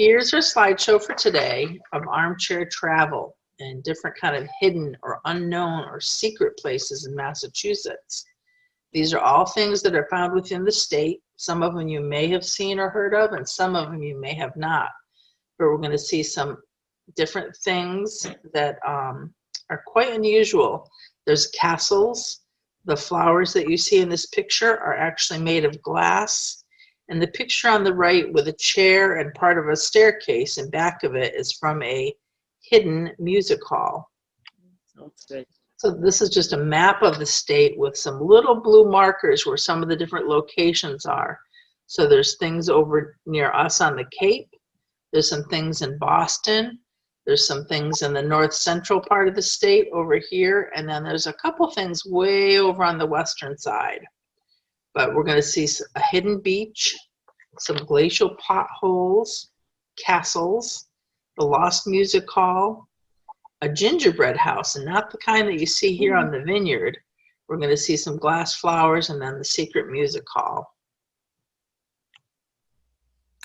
here's our slideshow for today of armchair travel and different kind of hidden or unknown or secret places in Massachusetts. These are all things that are found within the state. Some of them you may have seen or heard of, and some of them you may have not. But we're going to see some different things that are quite unusual. There's castles. The flowers that you see in this picture are actually made of glass. And the picture on the right with a chair and part of a staircase in back of it is from a hidden music hall. That's good. So this is just a map of the state with some little blue markers where some of the different locations are. So there's things over near us on the Cape. There's some things in Boston. There's some things in the north central part of the state over here. And then there's a couple things way over on the western side. But we're going to see a hidden beach, some glacial potholes, castles, the Lost Music Hall, a gingerbread house, and not the kind that you see here on the vineyard. We're going to see some glass flowers and then the secret music hall.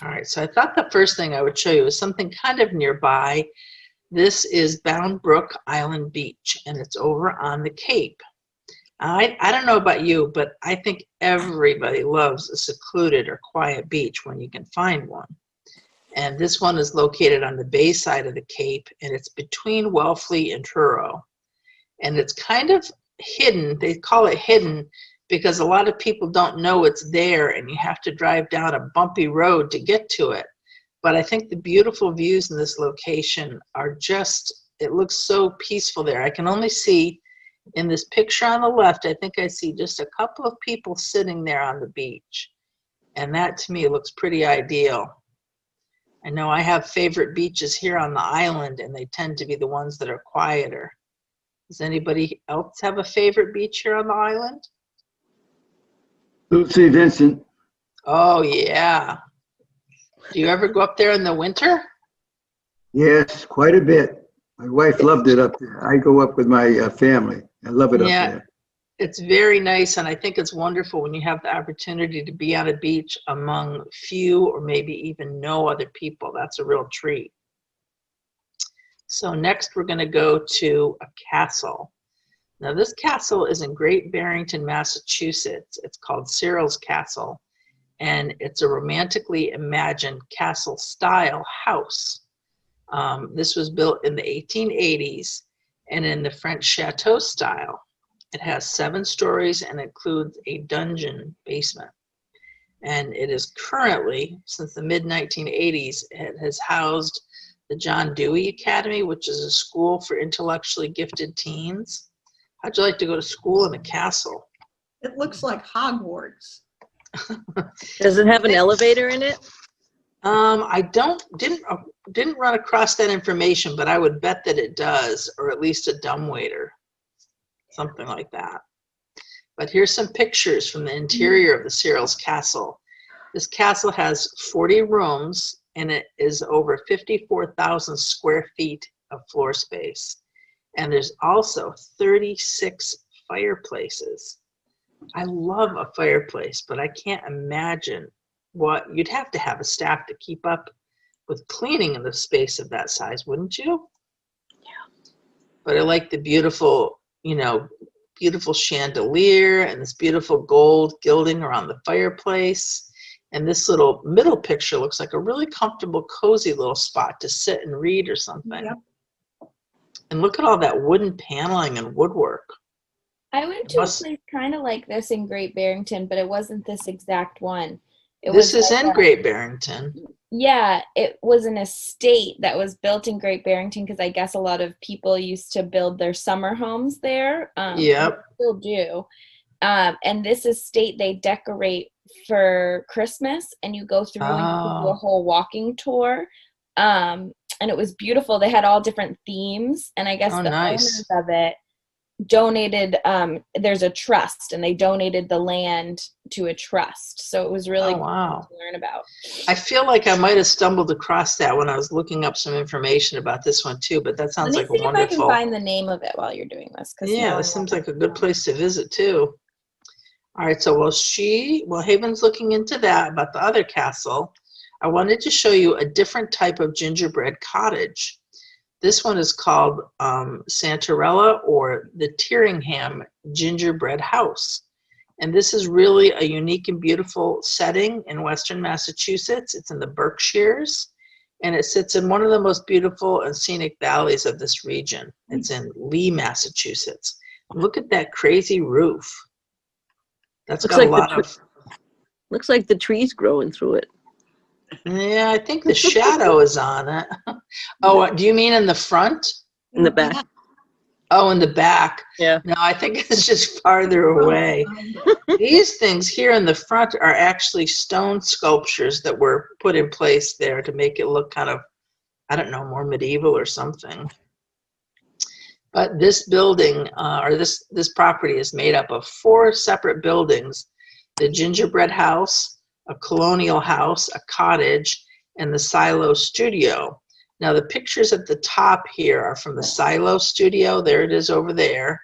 All right, so I thought the first thing I would show you is something kind of nearby. This is Bound Brook Island Beach, and it's over on the Cape. I don't know about you, but I think everybody loves a secluded or quiet beach when you can find one. And this one is located on the bay side of the Cape, and it's between Wellfleet and Truro. And it's kind of hidden. They call it hidden because a lot of people don't know it's there, and you have to drive down a bumpy road to get to it. But I think the beautiful views in this location are just, it looks so peaceful there. I can only see in this picture on the left, I think I see just a couple of people sitting there on the beach. And that to me looks pretty ideal. I know I have favorite beaches here on the island, and they tend to be the ones that are quieter. Does anybody else have a favorite beach here on the island? St. Vincent. Oh, yeah. Do you ever go up there in the winter? Yes, quite a bit. My wife loved it up there. I go up with my family. I love it up there. It's very nice, and I think it's wonderful when you have the opportunity to be on a beach among few or maybe even no other people. That's a real treat. So next we're going to go to a castle. Now this castle is in Great Barrington, Massachusetts. It's called Cyril's Castle, and it's a romantically imagined castle-style house. This was built in the 1880s and in the French chateau style. It has 7 stories and includes a dungeon basement. And it is currently, since the mid-1980s, it has housed the John Dewey Academy, which is a school for intellectually gifted teens. How'd you like to go to school in a castle? It looks like Hogwarts. Does it have an elevator in it? I didn't run across that information, but I would bet that it does, or at least a dumbwaiter, something like that. But here's some pictures from the interior of the Cyril's Castle. This castle has 40 rooms, and it is over 54,000 square feet of floor space. And there's also 36 fireplaces. I love a fireplace, but I can't imagine what you'd have to have a staff to keep up with cleaning in the space of that size, wouldn't you? Yeah. But I like the beautiful, beautiful chandelier and this beautiful gold gilding around the fireplace. And this little middle picture looks like a really comfortable, cozy little spot to sit and read or something. Yep. And look at all that wooden paneling and woodwork. I went to a place kind of like this in Great Barrington, but it wasn't this exact one. This is in Great Barrington. Yeah, it was an estate that was built in Great Barrington because I guess a lot of people used to build their summer homes there. Yep. Still do. And this estate they decorate for Christmas, and you go through and you do a whole walking tour. And it was beautiful. They had all different themes, and I guess the owners of it donated, there's a trust, and they donated the land to a trust, so it was really cool to learn about. I feel like I might have stumbled across that when I was looking up some information about this one too, but that sounds like a wonderful. If I can find the name of it while you're doing this, yeah, this seems like a good place to visit too. All right, so while Haven's looking into that about the other castle, I wanted to show you a different type of gingerbread cottage. This one is called Santarella, or the Tyringham Gingerbread House. And this is really a unique and beautiful setting in Western Massachusetts. It's in the Berkshires, and it sits in one of the most beautiful and scenic valleys of this region. It's in Lee, Massachusetts. Look at that crazy roof. That's Looks got a like lot of, Looks like the trees growing through it. yeah, I think the shadow is on it. Oh, do you mean in the front? In the back. Oh, in the back. Yeah. No, I think it's just farther away. These things here in the front are actually stone sculptures that were put in place there to make it look kind of, I don't know, more medieval or something. But this building, or this property, is made up of 4 separate buildings: the gingerbread house, a colonial house, a cottage, and the silo studio. Now the pictures at the top here are from the silo studio. There it is over there.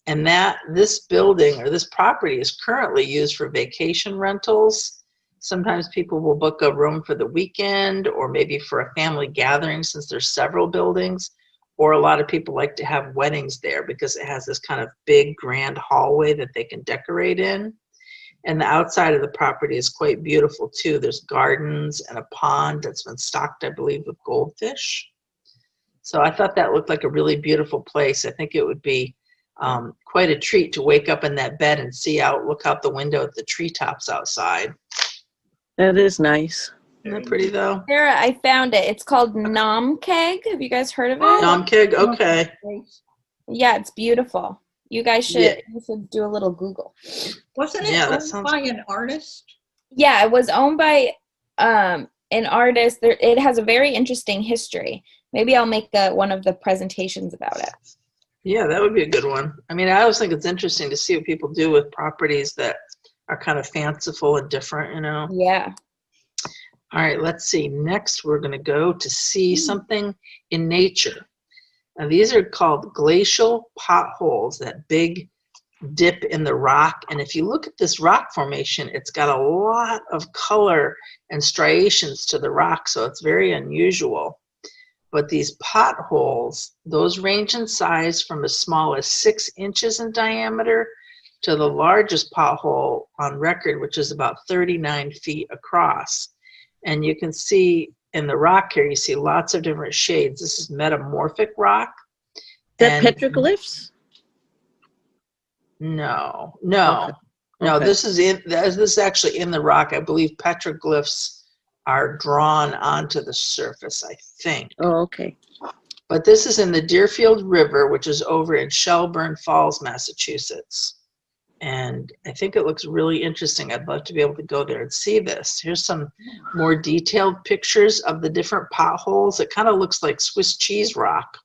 And this building, or this property, is currently used for vacation rentals. Sometimes people will book a room for the weekend, or maybe for a family gathering, since there's several buildings. Or a lot of people like to have weddings there because it has this kind of big grand hallway that they can decorate in. And the outside of the property is quite beautiful too. There's gardens and a pond that's been stocked, I believe, with goldfish. So I thought that looked like a really beautiful place. I think it would be quite a treat to wake up in that bed and look out the window at the treetops outside. That is nice. Isn't that pretty though? Sarah, I found it. It's called Nom Keg. Have you guys heard of it? Nom Keg, okay. Yeah, it's beautiful. You guys should, Yeah. you should do a little Google. Wasn't it Yeah, that owned sounds by an artist? Yeah, it was owned by an artist. It has a very interesting history. Maybe I'll make one of the presentations about it. Yeah, that would be a good one. I mean, I always think it's interesting to see what people do with properties that are kind of fanciful and different, you know? Yeah. All right, let's see. Next, we're going to go to see something in nature. Now, these are called glacial potholes, that big dip in the rock. And if you look at this rock formation, it's got a lot of color and striations to the rock, so it's very unusual. But these potholes, those range in size from as small as 6 inches in diameter to the largest pothole on record, which is about 39 feet across. And you can see in the rock here, you see lots of different shades. This is metamorphic rock. Is that And petroglyphs? no. Okay. This is actually in the rock. I believe petroglyphs are drawn onto the surface, I think. Oh, okay. But this is in the Deerfield River, which is over in Shelburne Falls, Massachusetts. And I think it looks really interesting. I'd love to be able to go there and see this. Here's some more detailed pictures of the different potholes. It kind of looks like Swiss cheese rock.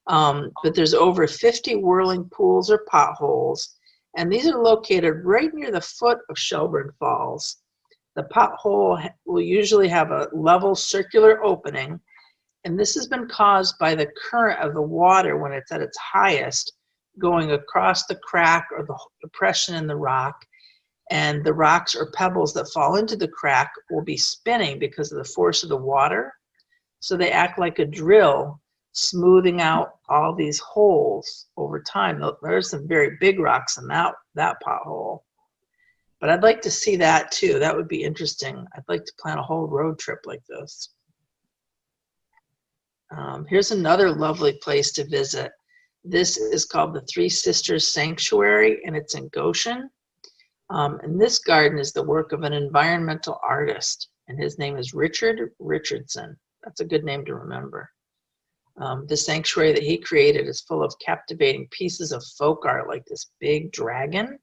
But there's over 50 whirling pools or potholes. And these are located right near the foot of Shelburne Falls. The pothole will usually have a level circular opening. And this has been caused by the current of the water when it's at its highest, going across the crack or the depression in the rock, and the rocks or pebbles that fall into the crack will be spinning because of the force of the water. So they act like a drill, smoothing out all these holes over time. There's some very big rocks in that pothole. But I'd like to see that too. That would be interesting. I'd like to plan a whole road trip like this. Here's another lovely place to visit. This is called the Three Sisters Sanctuary, and it's in Goshen. And this garden is the work of an environmental artist, and his name is Richard Richardson. That's a good name to remember. The sanctuary that he created is full of captivating pieces of folk art, like this big dragon.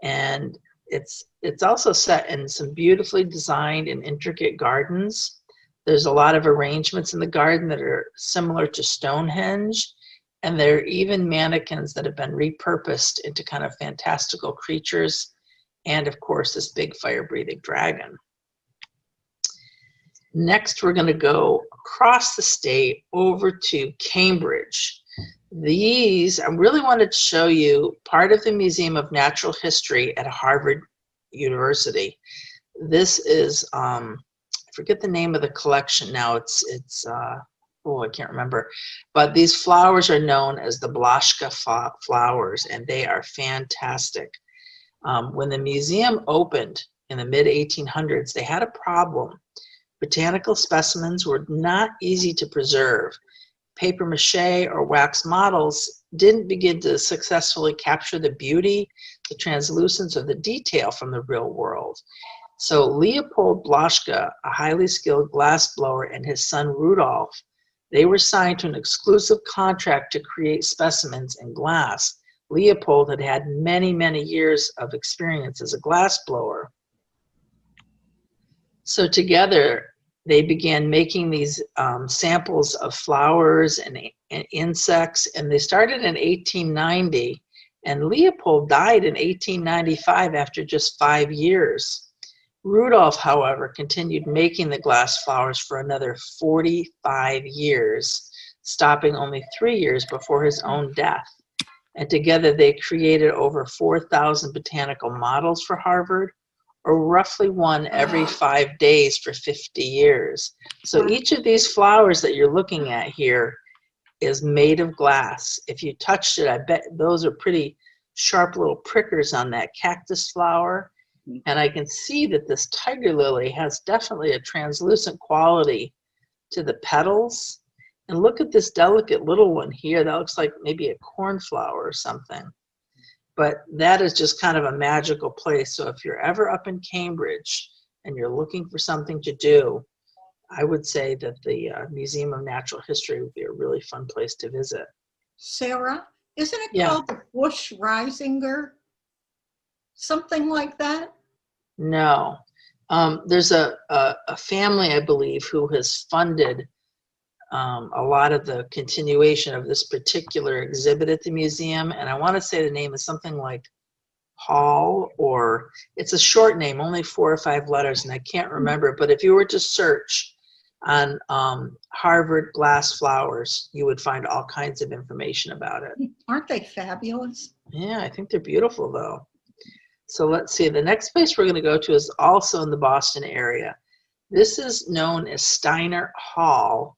And it's also set in some beautifully designed and intricate gardens. There's a lot of arrangements in the garden that are similar to Stonehenge. And there are even mannequins that have been repurposed into kind of fantastical creatures. And of course, this big fire-breathing dragon. Next, we're going to go across the state over to Cambridge. I really wanted to show you part of the Museum of Natural History at Harvard University. This is, I forget the name of the collection now. Oh, I can't remember. But these flowers are known as the Blashka flowers, and they are fantastic. When the museum opened in the mid-1800s, they had a problem. Botanical specimens were not easy to preserve. Paper mache or wax models didn't begin to successfully capture the beauty, the translucence, or the detail from the real world. So Leopold Blashka, a highly skilled glassblower, and his son Rudolf, they were signed to an exclusive contract to create specimens in glass. Leopold had had many, many years of experience as a glassblower. So together, they began making these samples of flowers and insects, and they started in 1890, and Leopold died in 1895 after just 5 years. Rudolf, however, continued making the glass flowers for another 45 years, stopping only 3 years before his own death. And together they created over 4,000 botanical models for Harvard, or roughly one every 5 days for 50 years. So each of these flowers that you're looking at here is made of glass. If you touched it, I bet those are pretty sharp little prickers on that cactus flower. And I can see that this tiger lily has definitely a translucent quality to the petals. And look at this delicate little one here. That looks like maybe a cornflower or something. But that is just kind of a magical place. So if you're ever up in Cambridge and you're looking for something to do, I would say that the Museum of Natural History would be a really fun place to visit. Sarah, isn't it Yeah. called the Bush Risinger? Something like that? No. There's a family, I believe, who has funded a lot of the continuation of this particular exhibit at the museum. And I want to say the name is something like Hall, or it's a short name, only 4 or 5 letters, and I can't remember. But if you were to search on Harvard glass flowers, you would find all kinds of information about it. Aren't they fabulous? Yeah, I think they're beautiful, though. So let's see, the next place we're going to go to is also in the Boston area. This is known as Steiner Hall,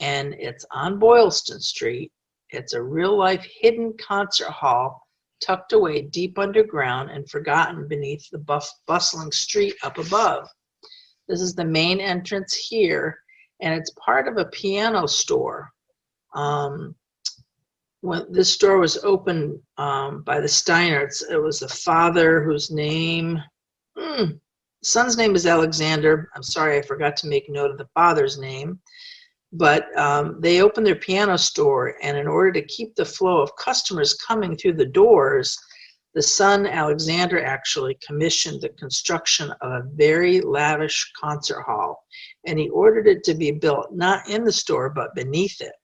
and it's on Boylston Street. It's a real-life hidden concert hall tucked away deep underground and forgotten beneath the bustling street up above. This is the main entrance here, and it's part of a piano store. When this store was opened by the Steiners, it was a father whose name, son's name is Alexander. I'm sorry, I forgot to make note of the father's name. But they opened their piano store, and in order to keep the flow of customers coming through the doors, the son, Alexander, actually commissioned the construction of a very lavish concert hall, and he ordered it to be built not in the store, but beneath it.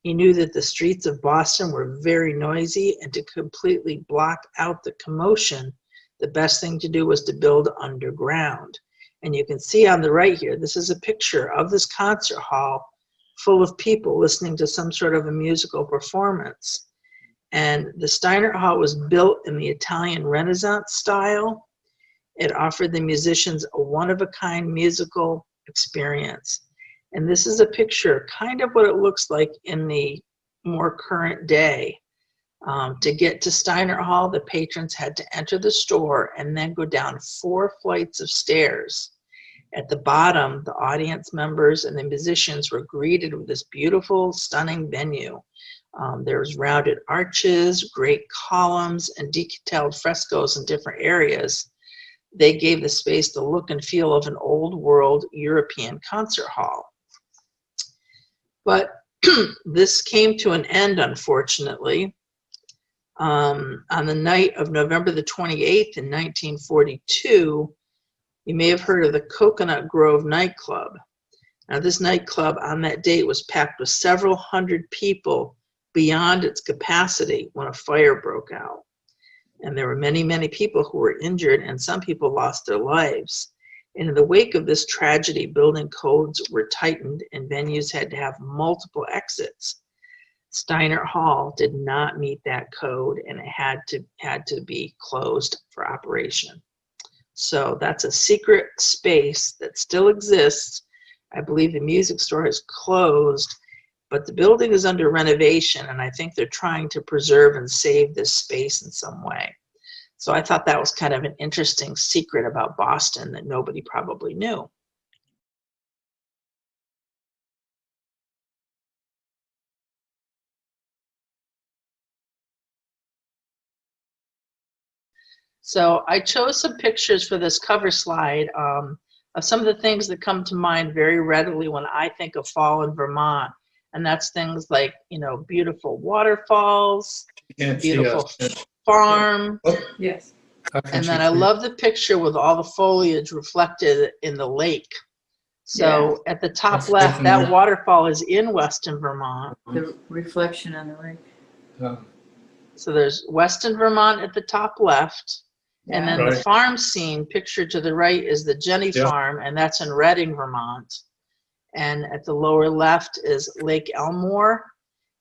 He knew that the streets of Boston were very noisy, and to completely block out the commotion, the best thing to do was to build underground. And you can see on the right here, this is a picture of this concert hall full of people listening to some sort of a musical performance. And the Steiner Hall was built in the Italian Renaissance style. It offered the musicians a one-of-a-kind musical experience. And this is a picture, kind of what it looks like in the more current day. To get to Steiner Hall, the patrons had to enter the store and then go down 4 flights of stairs. At the bottom, the audience members and the musicians were greeted with this beautiful, stunning venue. There was rounded arches, great columns, and detailed frescoes in different areas. They gave the space the look and feel of an old world European concert hall. But this came to an end, unfortunately. On the night of November the 28th in 1942, you may have heard of the Coconut Grove nightclub. Now, this nightclub on that date was packed with several hundred people beyond its capacity when a fire broke out. And there were many, many people who were injured, and some people lost their lives. And in the wake of this tragedy, building codes were tightened and venues had to have multiple exits. Steiner Hall did not meet that code, and it had to be closed for operation. So that's a secret space that still exists. I believe the music store has closed, but the building is under renovation, and I think they're trying to preserve and save this space in some way. So I thought that was kind of an interesting secret about Boston that nobody probably knew. So I chose some pictures for this cover slide of some of the things that come to mind very readily when I think of fall in Vermont. And that's things like, you know, beautiful waterfalls, beautiful farm. Yes. And then I love the picture with all the foliage reflected in the lake. So at the top That's left, that definitely- waterfall is in Weston, Vermont. The reflection on the lake. So there's Weston, Vermont at the top left. And then the Right. farm scene pictured to the right is the Jenny Yeah. Farm, and that's in Reading, Vermont. And at the lower left is Lake Elmore.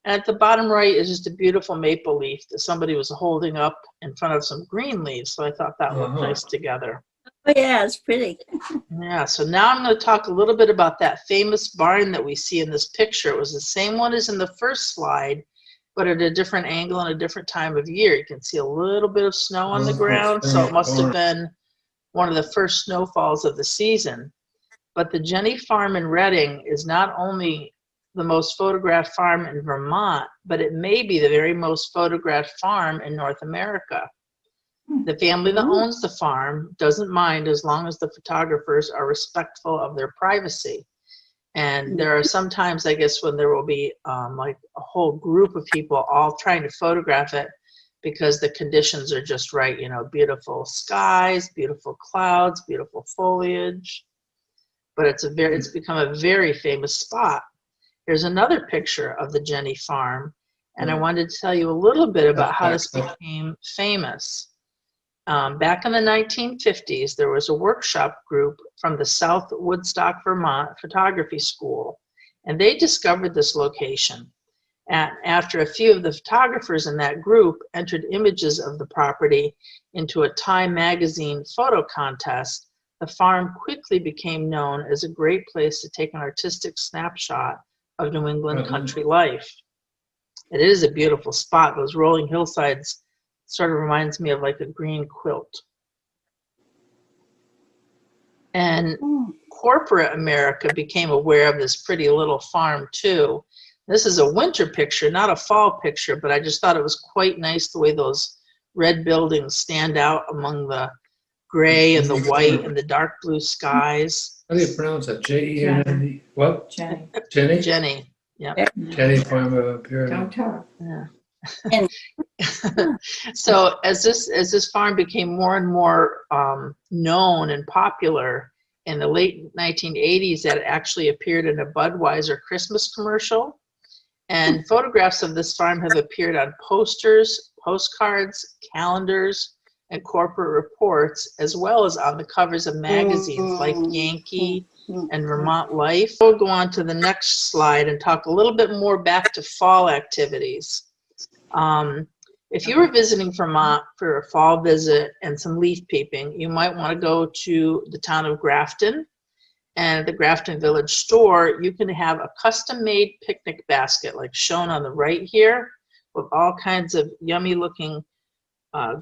And at the bottom right is just a beautiful maple leaf that somebody was holding up in front of some green leaves. So I thought that looked nice together. Oh, yeah, it's pretty. Yeah, so now I'm going to talk a little bit about that famous barn that we see in this picture. It was the same one as in the first slide, but at a different angle and a different time of year. You can see a little bit of snow on the ground, so it must have been one of the first snowfalls of the season. But the Jenny Farm in Reading is not only the most photographed farm in Vermont, but it may be the very most photographed farm in North America. The family that owns the farm doesn't mind as long as the photographers are respectful of their privacy. And there are some times, I guess, when there will be like a whole group of people all trying to photograph it because the conditions are just right. You know, beautiful skies, beautiful clouds, beautiful foliage. But it's become a very famous spot. Here's another picture of the Jenny Farm. And I wanted to tell you a little bit about how this became famous. Back in the 1950s, there was a workshop group from the South Woodstock, Vermont Photography School, and they discovered this location. And after a few of the photographers in that group entered images of the property into a Time magazine photo contest, the farm quickly became known as a great place to take an artistic snapshot of New England country life. It is a beautiful spot. Those rolling hillsides sort of reminds me of like a green quilt. And corporate America became aware of this pretty little farm too. This is a winter picture, not a fall picture, but I just thought it was quite nice the way those red buildings stand out among the gray and the white and the dark blue skies. How do you pronounce that? J-E-N-N-E? What? Jenny. Jenny? Jenny, yeah. Jenny Farm of Pyramid. Don't talk. Yeah. So as this farm became more and more known and popular in the late 1980s, that actually appeared in a Budweiser Christmas commercial. And photographs of this farm have appeared on posters, postcards, calendars, and corporate reports, as well as on the covers of magazines like Yankee and Vermont Life. We'll go on to the next slide and talk a little bit more back to fall activities. If you were visiting Vermont for a fall visit and some leaf peeping, you might want to go to the town of Grafton. And at the Grafton Village store, you can have a custom-made picnic basket, like shown on the right here, with all kinds of yummy-looking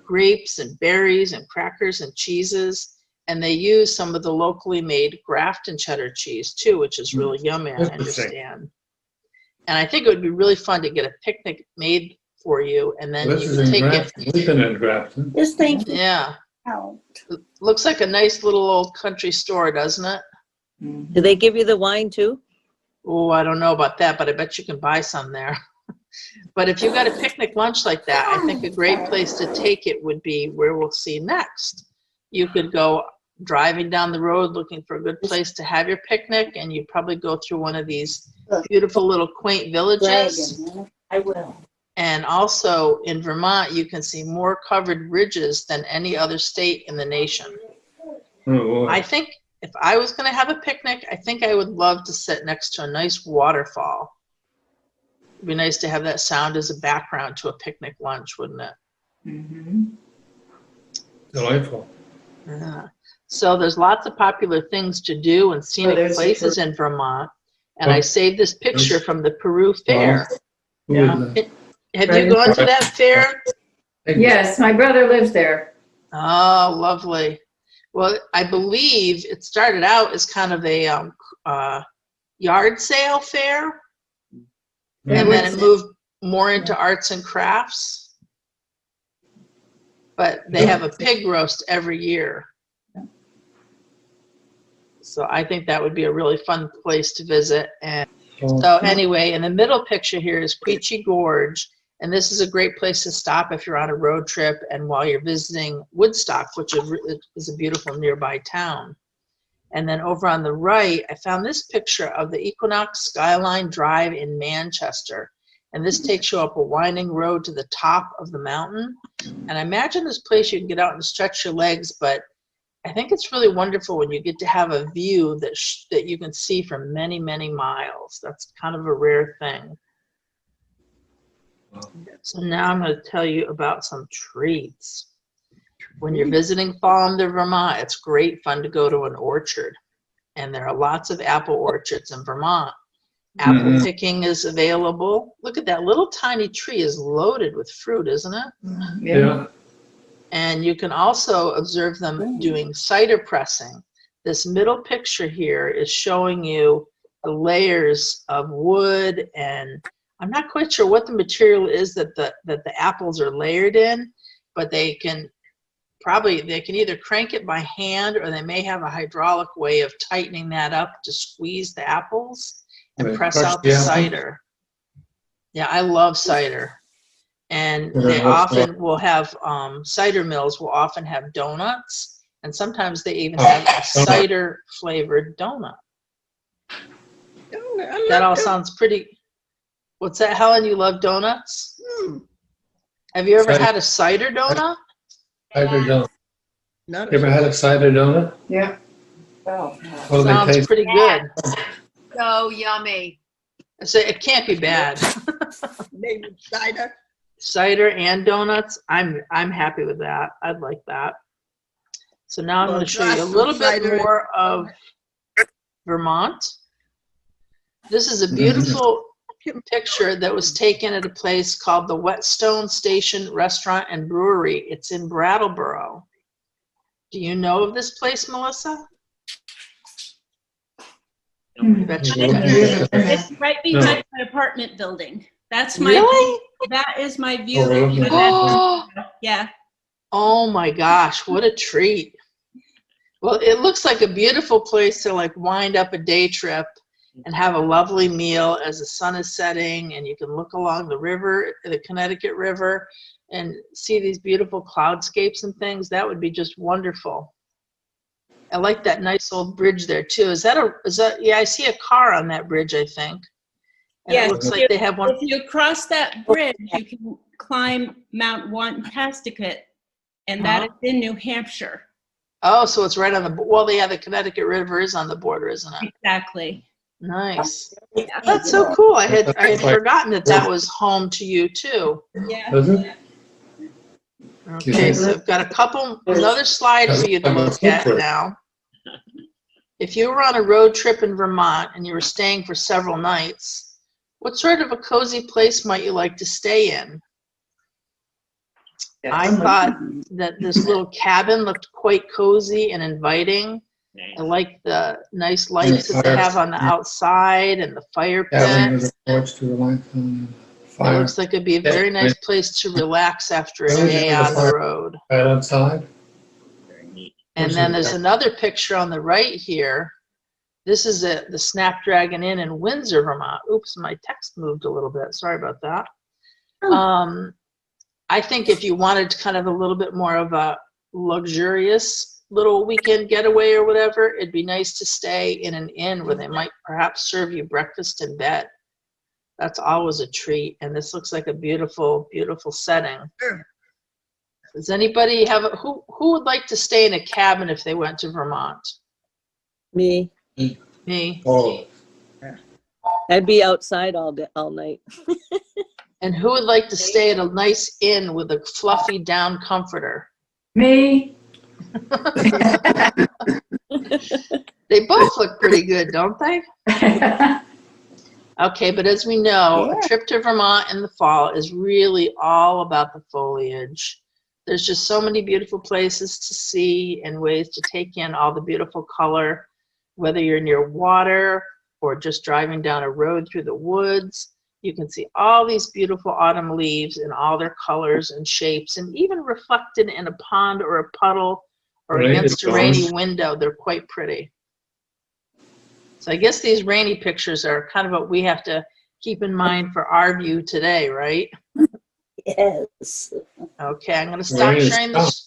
grapes and berries and crackers and cheeses. And they use some of the locally made Grafton cheddar cheese, too, which is really yummy, I understand. And I think it would be really fun to get a picnic made for you, and then This you is can in take Grafton. We've been in Grafton. This thing Yeah. out. Looks like a nice little old country store, doesn't it? Do they give you the wine too? Oh, I don't know about that, but I bet you can buy some there. But if you got a picnic lunch like that, I think a great place to take it would be where we'll see next. You could go driving down the road looking for a good place to have your picnic, and you'd probably go through one of these beautiful little quaint villages. Dragon, I will. And also in Vermont, you can see more covered ridges than any other state in the nation. Oh, I think if I was going to have a picnic, I think I would love to sit next to a nice waterfall. It'd be nice to have that sound as a background to a picnic lunch, wouldn't it? Mm-hmm. delightful. Yeah. So there's lots of popular things to do and scenic there's a places in Vermont. And I saved this picture from the Peru Fair. Who is that? Have you gone to that fair? Yes, my brother lives there. Oh, lovely. Well, I believe it started out as kind of a yard sale fair, and then it moved more into arts and crafts. But they have a pig roast every year. So I think that would be a really fun place to visit. And so anyway, in the middle picture here is Quechee Gorge. And this is a great place to stop if you're on a road trip and while you're visiting Woodstock, which is a beautiful nearby town. And then over on the right, I found this picture of the Equinox Skyline Drive in Manchester. And this takes you up a winding road to the top of the mountain. And I imagine this place you can get out and stretch your legs, but I think it's really wonderful when you get to have a view that you can see for many, many miles. That's kind of a rare thing. So now I'm going to tell you about some treats. When you're visiting Fall into Vermont, it's great fun to go to an orchard. And there are lots of apple orchards in Vermont. Apple picking is available. Look at that little tiny tree is loaded with fruit, isn't it? Yeah. And you can also observe them doing cider pressing. This middle picture here is showing you the layers of wood, and I'm not quite sure what the material is that the apples are layered in, but they can either crank it by hand or they may have a hydraulic way of tightening that up to squeeze the apples and Right, press crush out the the apple. cider. Yeah, I love cider. And they often will have, cider mills will often have donuts, and sometimes they even have a cider flavored donut. That all sounds pretty. What's that, Helen? You love donuts? Have you ever Cider. had a cider donut? Cider donut. Not You ever had a cider donut? Yeah. What do they Sounds taste? pretty good. So yummy. So it can't be bad. maybe cider. Cider and donuts. I'm happy with that. I'd like that. So now I'm Well, going to show you a just little bit cider more of Vermont. This is a beautiful picture that was taken at a place called the Whetstone Station Restaurant and Brewery. It's in Brattleboro. Do you know of this place, Melissa? I bet you do. It's right behind my apartment building. That's my Really? that is my view. Overlooking the- Oh, Yeah. oh my gosh, what a treat. Well, it looks like a beautiful place to like wind up a day trip and have a lovely meal as the sun is setting, and you can look along the river, the Connecticut River, and see these beautiful cloudscapes and things. That would be just wonderful. I like that nice old bridge there too. Is that, yeah, I see a car on that bridge, I think. And Yes. it looks like they have one. If you cross that bridge, you can climb Mount Wantasticus, and that is in New Hampshire. Oh, so it's right on the, well, yeah, the Connecticut River is on the border, isn't it? Exactly. Nice. Yeah. That's so cool. I had forgotten that was home to you too. Yeah. Is it? Okay, so I've got another slide for you to look at now. If you were on a road trip in Vermont and you were staying for several nights, what sort of a cozy place might you like to stay in? I thought that this little cabin looked quite cozy and inviting. I like the nice lights that they have on the outside and the fire Cabin pit. with a porch to the lights on, It fire looks like it'd be a very nice place to relax after a day on the road. right outside. And then there's another picture on the right here. This is the Snapdragon Inn in Windsor, Vermont. Oops, my text moved a little bit. Sorry about that. I think if you wanted kind of a little bit more of a luxurious little weekend getaway or whatever, it'd be nice to stay in an inn where they might perhaps serve you breakfast in bed. That's always a treat. And this looks like a beautiful, beautiful setting. Does anybody have who would like to stay in a cabin if they went to Vermont? Me. Me. Oh, I'd be outside all night. And who would like to stay at a nice inn with a fluffy down comforter? Me. They both look pretty good, don't they? Okay, but as we know, Yeah. a trip to Vermont in the fall is really all about the foliage. There's just so many beautiful places to see and ways to take in all the beautiful color, whether you're near water or just driving down a road through the woods. You can see all these beautiful autumn leaves in all their colors and shapes, and even reflected in a pond or a puddle or Rain against is a rainy gone. window. They're quite pretty. So I guess these rainy pictures are kind of what we have to keep in mind for our view today, right? Yes. Okay, I'm going to stop Rain is sharing gone. this.